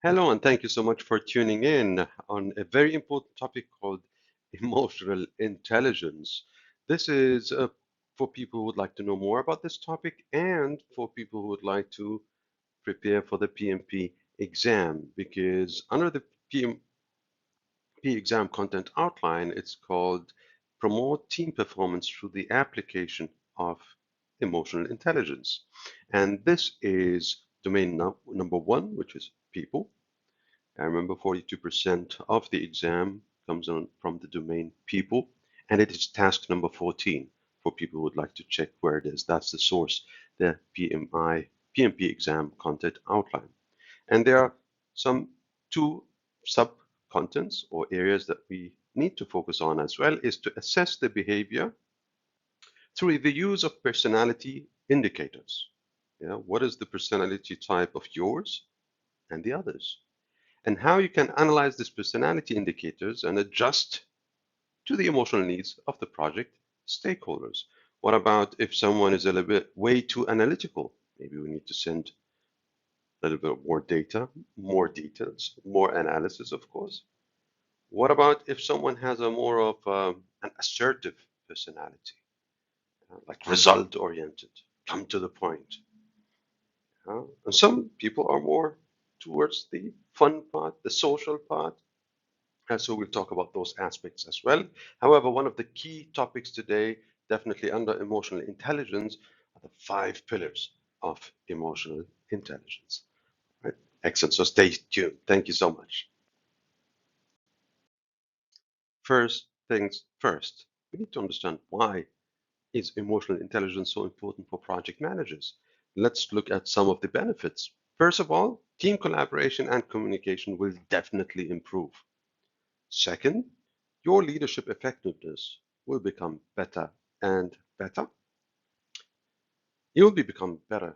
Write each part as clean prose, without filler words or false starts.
Hello, and thank you so much for tuning in on a very important topic called emotional intelligence. This is for people who would like to know more about this topic and for people who would like to prepare for the PMP exam, because under the PMP exam content outline, it's called Promote Team Performance Through the Application of Emotional Intelligence. And this is domain number one, which is people. I remember 42% of the exam comes on from the domain people, and it is task number 14 for people who would like to check where it is. That's the source, the PMP exam content outline. And there are some two sub-contents or areas that we need to focus on as well is to assess the behavior through the use of personality indicators. What is the personality type of yours and the others? And how you can analyze these personality indicators and adjust to the emotional needs of the project stakeholders. What about if someone is a little bit way too analytical? Maybe we need to send a little bit more data, more details, more analysis, of course. What about if someone has a more of an assertive personality, like result oriented, come to the point? And some people are more towards the fun part, the social part. And so we'll talk about those aspects as well. However, one of the key topics today, definitely under emotional intelligence, are the 5 pillars of emotional intelligence. Right? Excellent. So stay tuned. Thank you so much. First things first, we need to understand why is emotional intelligence so important for project managers. Let's look at some of the benefits. First of all, team collaboration and communication will definitely improve. Second, your leadership effectiveness will become better and better. You will become better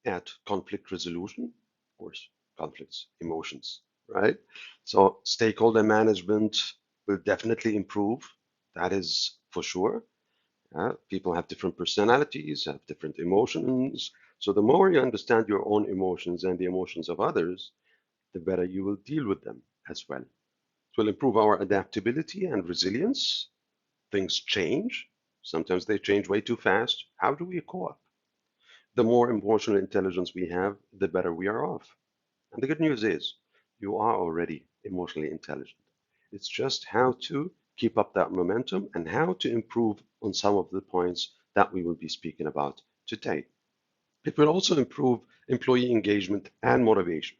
at conflict resolution, of course, conflicts, emotions, right? So stakeholder management will definitely improve. That is for sure. People have different personalities, have different emotions. So the more you understand your own emotions and the emotions of others, the better you will deal with them as well. It will improve our adaptability and resilience. Things change. Sometimes they change way too fast. How do we co-op? The more emotional intelligence we have, the better we are off. And the good news is, you are already emotionally intelligent. It's just how to keep up that momentum and how to improve on some of the points that we will be speaking about today. It will also improve employee engagement and motivation.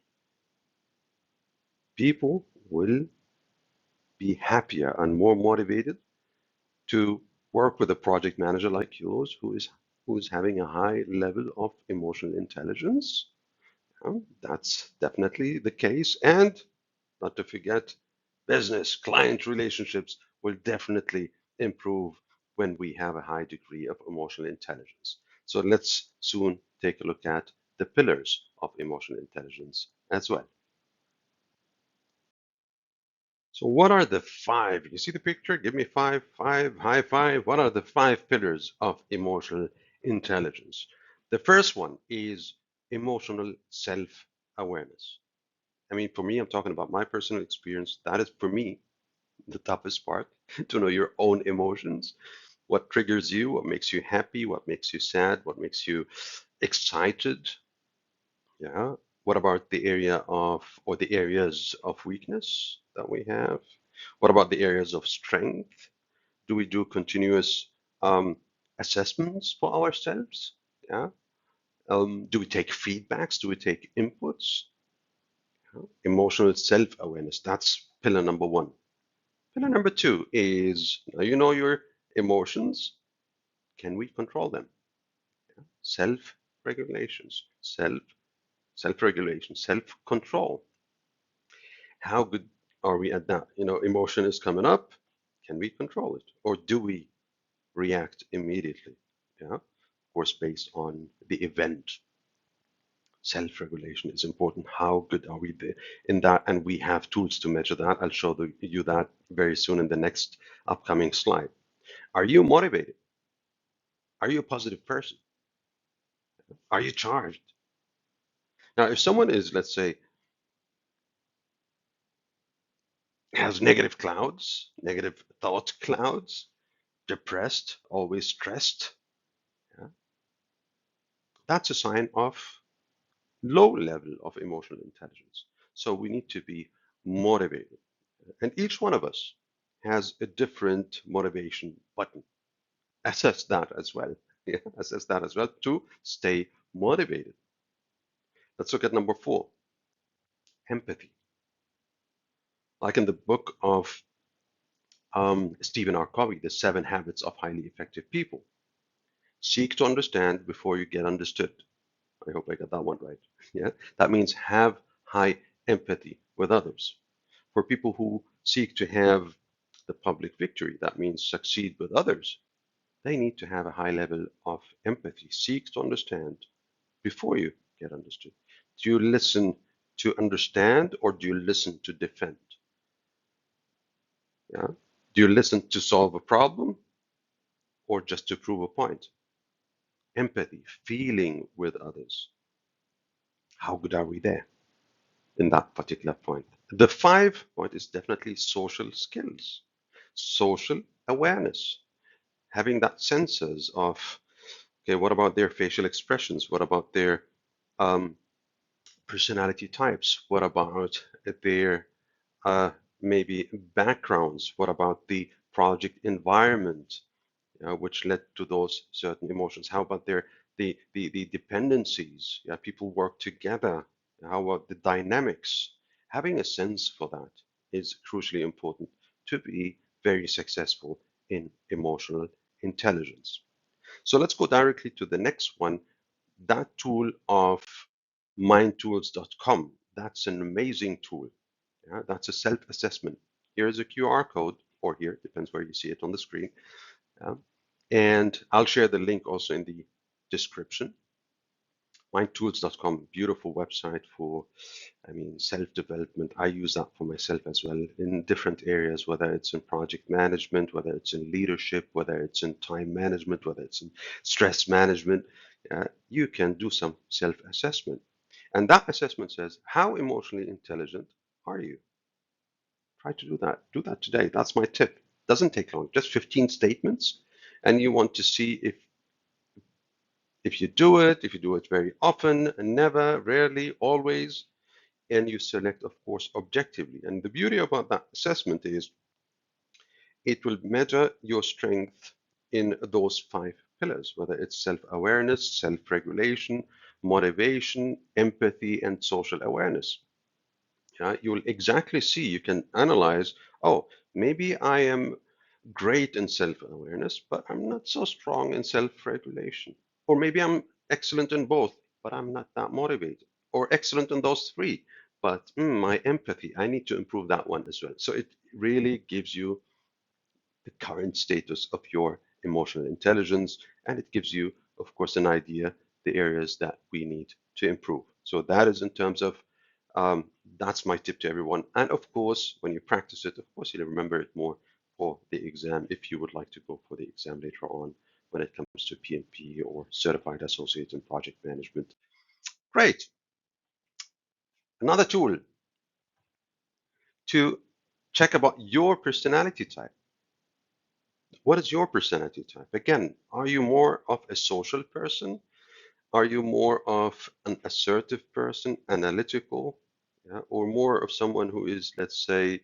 People will be happier and more motivated to work with a project manager like yours who is having a high level of emotional intelligence. That's definitely the case. And not to forget, business client relationships will definitely improve when we have a high degree of emotional intelligence. So let's soon take a look at the pillars of emotional intelligence as well. So what are the 5? You see the picture? Give me 5, 5, high 5. What are the 5 pillars of emotional intelligence? The first one is emotional self-awareness. I mean, for me, I'm talking about my personal experience. That is, for me, the toughest part, to know your own emotions. What triggers you? What makes you happy? What makes you sad? What makes you excited? Yeah. What about the area of, or the areas of weakness that we have? What about the areas of strength? Do we do continuous assessments for ourselves? Yeah. Do we take feedbacks? Do we take inputs? Yeah. Emotional self-awareness. That's pillar number one. Pillar number two is now you know your emotions. Can we control them? Self-regulations, self-regulation, self-control. How good are we at that? Emotion is coming up. Can we control it? Or do we react immediately? Yeah. Of course, based on the event. Self-regulation is important. How good are we in that? And we have tools to measure that. I'll show you that very soon in the next upcoming slide. Are you motivated? Are you a positive person? Are you charged? Now, if someone is, let's say, has negative clouds, negative thought clouds, depressed, always stressed, yeah, that's a sign of low level of emotional intelligence. So we need to be motivated. And each one of us has a different motivation button. Assess that as well. Yeah, assess that as well to stay motivated. Let's look at number 4, empathy. Like in the book of Stephen R. Covey, The 7 Habits of Highly Effective People. Seek to understand before you get understood. I hope I got that one right. Yeah, that means have high empathy with others. For people who seek to have the public victory, that means succeed with others, they need to have a high level of empathy. Seek to understand before you get understood. Do you listen to understand or do you listen to defend? Yeah. Do you listen to solve a problem or just to prove a point? Empathy, feeling with others. How good are we there in that particular point? The 5 point is definitely social skills, social awareness, having that senses of, okay, what about their facial expressions? What about their um, personality types? What about their uh, maybe backgrounds? What about the project environment, which led to those certain emotions? How about the dependencies? Yeah, people work together. How about the dynamics? Having a sense for that is crucially important to be very successful in emotional intelligence. So let's go directly to the next one, that tool of mindtools.com. That's an amazing tool. Yeah, that's a self-assessment. Here is a QR code, or here, depends where you see it on the screen. Yeah. And I'll share the link also in the description. Mindtools.com, beautiful website for, self-development. I use that for myself as well in different areas, whether it's in project management, whether it's in leadership, whether it's in time management, whether it's in stress management. You can do some self-assessment. And that assessment says, how emotionally intelligent are you? Try to do that. Do that today. That's my tip. Doesn't take long, just 15 statements. And you want to see if you do it very often, never, rarely, always, and you select, of course, objectively. And the beauty about that assessment is it will measure your strength in those 5 pillars, whether it's self-awareness, self-regulation, motivation, empathy, and social awareness. Yeah, you'll exactly see, you can analyze, oh, maybe I am great in self-awareness, but I'm not so strong in self-regulation. Or maybe I'm excellent in both, but I'm not that motivated. Or excellent in those 3, but my empathy, I need to improve that one as well. So it really gives you the current status of your emotional intelligence, and it gives you, of course, an idea the areas that we need to improve. So that is in terms of um, that's my tip to everyone. And of course, when you practice it, of course, you'll remember it more for the exam if you would like to go for the exam later on when it comes to PMP or Certified Associate in Project Management. Great. Another tool to check about your personality type. What is your personality type? Again, are you more of a social person? Are you more of an assertive person, analytical, yeah, or more of someone who is, let's say,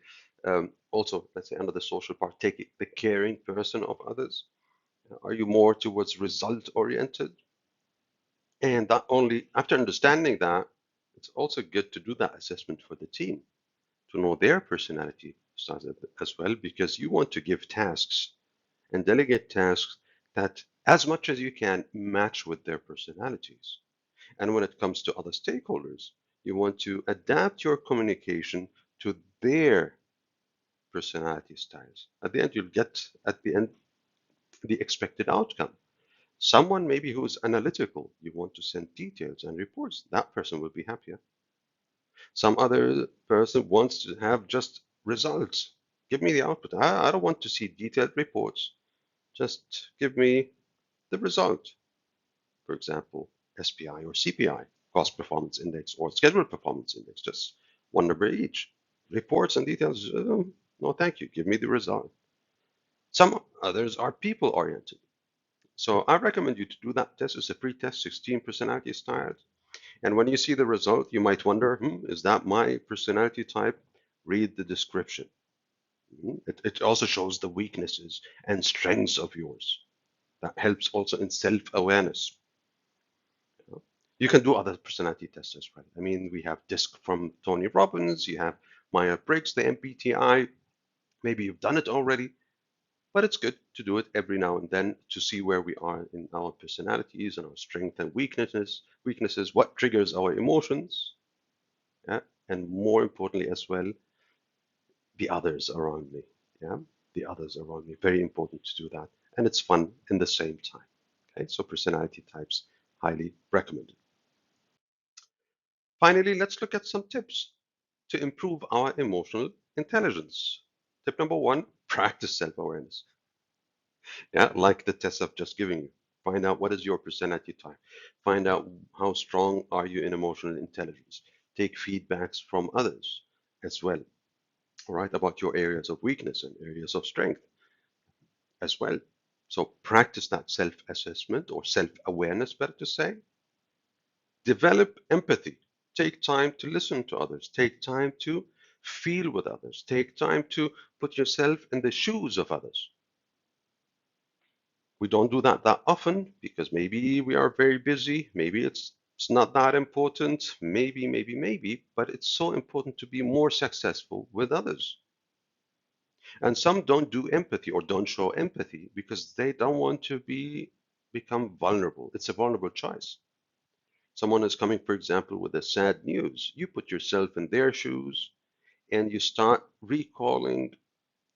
also, let's say, under the social part, take the caring person of others? Are you more towards result oriented? And that only after understanding that, it's also good to do that assessment for the team to know their personality styles as well, because you want to give tasks and delegate tasks that, as much as you can, match with their personalities. And when it comes to other stakeholders, you want to adapt your communication to their personality styles. At the end, you'll get at the end the expected outcome. Someone maybe who is analytical, you want to send details and reports. That person will be happier. Some other person wants to have just results. Give me the output. I don't want to see detailed reports. Just give me the result. For example, SPI or CPI, cost performance index, or schedule performance index, just one number each. Reports and details, no, thank you. Give me the result. Some others are people oriented. So I recommend you to do that test. It's a free test, 16 personality styles. And when you see the result, you might wonder, is that my personality type? Read the description. It also shows the weaknesses and strengths of yours. That helps also in self-awareness. You can do other personality tests as well. I mean, we have DISC from Tony Robbins, you have Myers-Briggs, the MBTI. Maybe you've done it already, but it's good to do it every now and then to see where we are in our personalities and our strengths and weaknesses, what triggers our emotions, yeah? And more importantly as well, the others around me. Yeah, the others around me. Very important to do that, and it's fun in the same time. Okay, so personality types highly recommended. Finally, let's look at some tips to improve our emotional intelligence. Tip number one: practice self-awareness. Yeah, like the test I've just given you. Find out what is your personality type. Find out how strong are you in emotional intelligence. Take feedbacks from others as well. All right, about your areas of weakness and areas of strength as well. So practice that self-assessment or self-awareness, better to say. Develop empathy. Take time to listen to others. Take time to feel with others. Take time to put yourself in the shoes of others. We don't do that often because maybe we are very busy. Maybe it's not that important. Maybe, but it's so important to be more successful with others. And some don't do empathy or don't show empathy because they don't want to become vulnerable. It's a vulnerable choice. Someone is coming, for example, with a sad news. You put yourself in their shoes and you start recalling,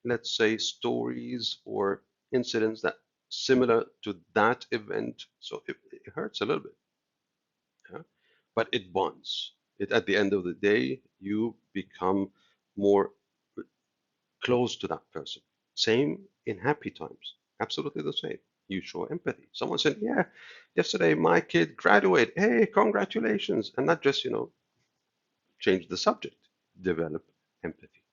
let's say, stories or incidents that similar to that event. So it hurts a little bit, yeah? But it bonds. It at the end of the day, you become more close to that person. Same in happy times. Absolutely the same. You show empathy. Someone said, "Yeah, yesterday my kid graduated. Hey, congratulations!" And not just change the subject. Develop empathy.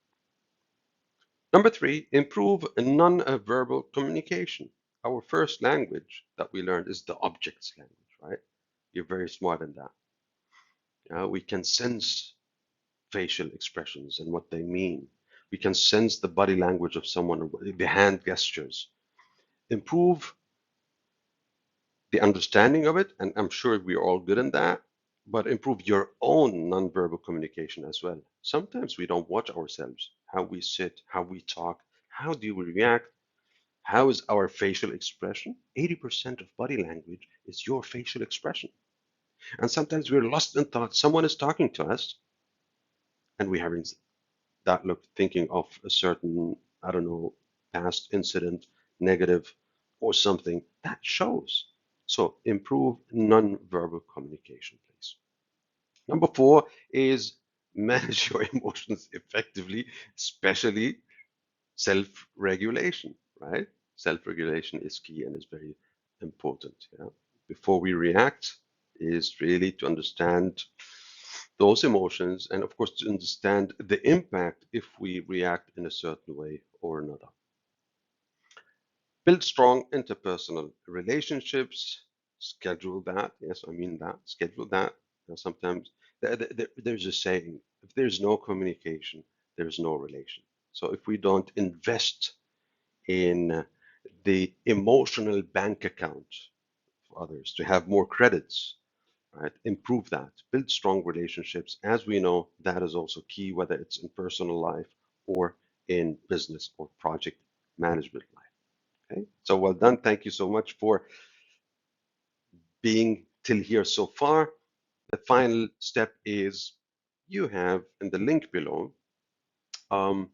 Number three, improve non-verbal communication. Our first language that we learned is the objects language, right? You're very smart in that. We can sense facial expressions and what they mean. We can sense the body language of someone, the hand gestures. Improve the understanding of it, and I'm sure we're all good in that, but improve your own nonverbal communication as well. Sometimes we don't watch ourselves, how we sit, how we talk, how do we react, how is our facial expression? 80% of body language is your facial expression. And sometimes we're lost in thought. Someone is talking to us, and we haven't that look thinking of a certain, I don't know, past incident, negative, or something that shows. So improve non-verbal communication, please. Number four is manage your emotions effectively, especially self-regulation, right? Self-regulation is key and is very important. Yeah? Before we react is really to understand those emotions and of course to understand the impact if we react in a certain way or another. Build strong interpersonal relationships. Schedule that. Yes, I mean that. Schedule that. Sometimes there's a saying, if there's no communication, there's no relation. So if we don't invest in the emotional bank account for others to have more credits, right? Improve that, build strong relationships. As we know, that is also key, whether it's in personal life or in business or project management life. Okay, so well done. Thank you so much for being till here so far. The final step is you have in the link below um,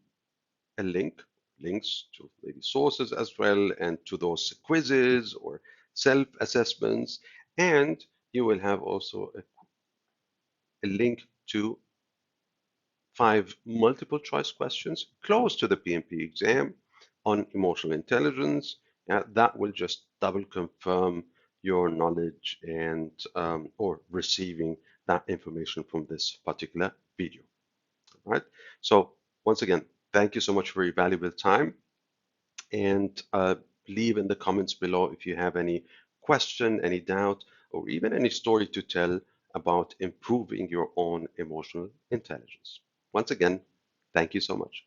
a links to maybe sources as well and to those quizzes or self-assessments. And you will have also a link to 5 multiple choice questions close to the PMP exam on emotional intelligence. That will just double confirm your knowledge and or receiving that information from this particular video. right? So once again, thank you so much for your valuable time, and leave in the comments below if you have any question, any doubt, or even any story to tell about improving your own emotional intelligence. Once again, thank you so much.